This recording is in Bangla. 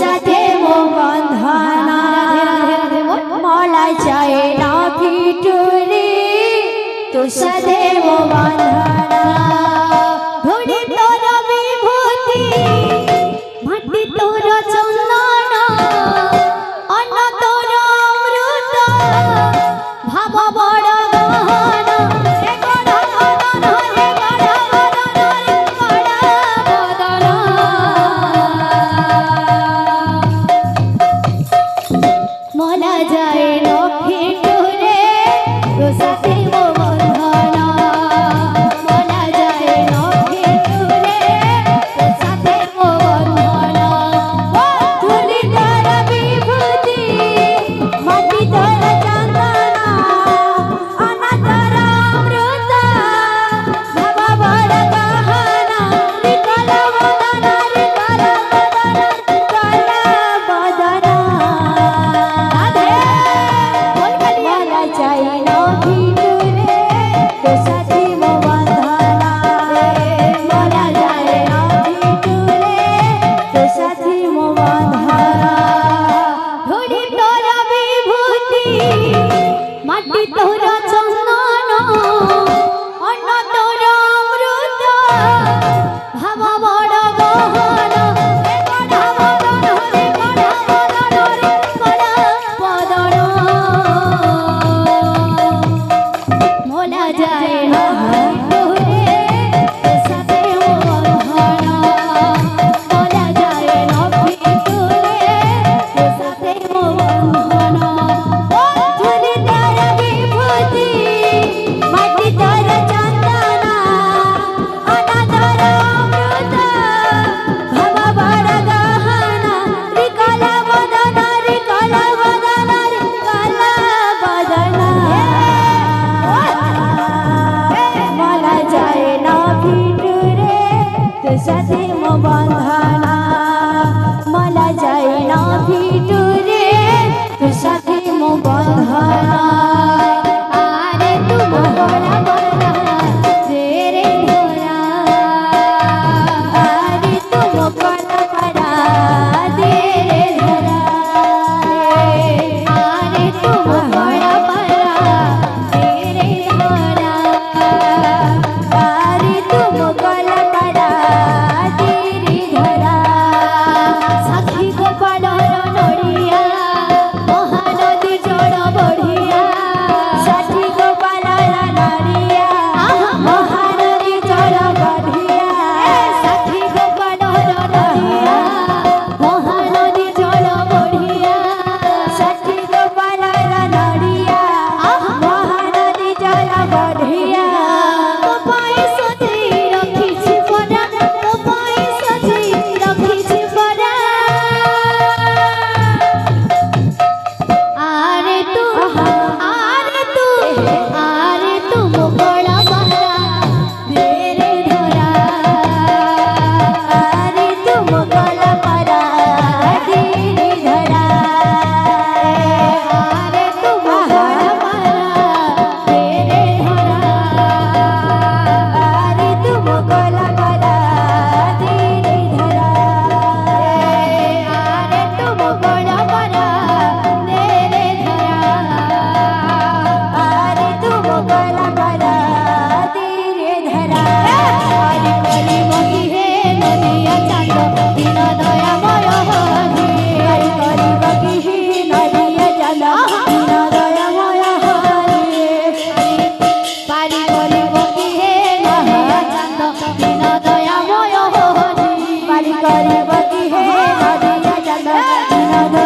সাথে মো বন্ধনা মলা চায় না ভিটুরে তোর সাথে মো বন্ধনা ধরে তোর বিভূতি মাটি তোর চন্দন অন্ন তোর অমৃত ভাব বড় গহন হে গড় বদন হে গড় বদন হে গড় বদন মলা যায় না ভিটুরে তোর সাথে মো বন্ধনা মলা যায় না ভিটুরে তোর সাথে মো বন্ধনা ধুলি তোর বিভূতি মাটি তোর চন্দনা অন্ন তোর অমৃত ভাব বড় গহনা রিকল বদন রিকল বদন বদন রাধে বল কালিয়া মলা চাই না ভিটুরে তোর সাথে মো বন্ধনা মলা যায় না ভিটুরে তোর সাথে মো বন্ধনা ধরি তোর বিভূতি মাটি তোর চন্দন অন্ন তোর অমৃত ভাব বড় গহন হে গড় বদন হে গড় বদন হে গড় বদন মলা যায় না ভিটুরে তোর সাথে মো বন্ধনা মলা যায় না ভিটুরে তোর সাথে মো বন্ধনা ধুলি তোর বিভূতি মাটি তোর চন্দনা অন্ন তোর অমৃত ভাব বড় গহনা রিকল বদন রিকল বদন রিকল বদন মলা যায় না ভিটুরে তোর সাথে মো বন্ধনা মলা যায় না ভিটুরে তোর সাথে মো বন্ধনা আরে তু মোরা বন্ধনা রে ধরা আরে তু মোকলা পড়া দে রে ধরা আরে তু মোরা পড়া দে রে ধরা আরে তু মোকলা পড়া দে রে ধরা সাথী গোপালর নড়িয়া মহানদী জল বঢ়িয়া সাথী গোপালর নড়িয়া মহানদী জল বঢ়িয়া সাথী গোপালর নড়িয়া মহানদী জল বঢ়িয়া সাথী গোপালর নড়িয়া মহানদী জল বঢ়িয়া তো পাই সজি রখিছি পরা তো পাই সজি রখিছি পরা আরে তু মোকলা পড়া দে রে ধরা আরে তু মোকলা পড়া দে রে ধরা আরে তু মোকলা পড়া দে রে ধরা আরে তু মোকলা পড়া দে রে ধরা আরে তু মোকলা পড়া দে রে ধরা আরে তু মোকলা পড়া দে রে ধরা আরে কলি বকি হে নদিয়া চাঁদ দিন দয়াময় হরি আরে কলি বকি হে নদিয়া চাঁদ দিন দয়াময় হরি পারি কলি বকি হে নদিয়া চাঁদ দিন দয়াময় হরি পারি কলি বকি হে নদিয়া চাঁদ দিন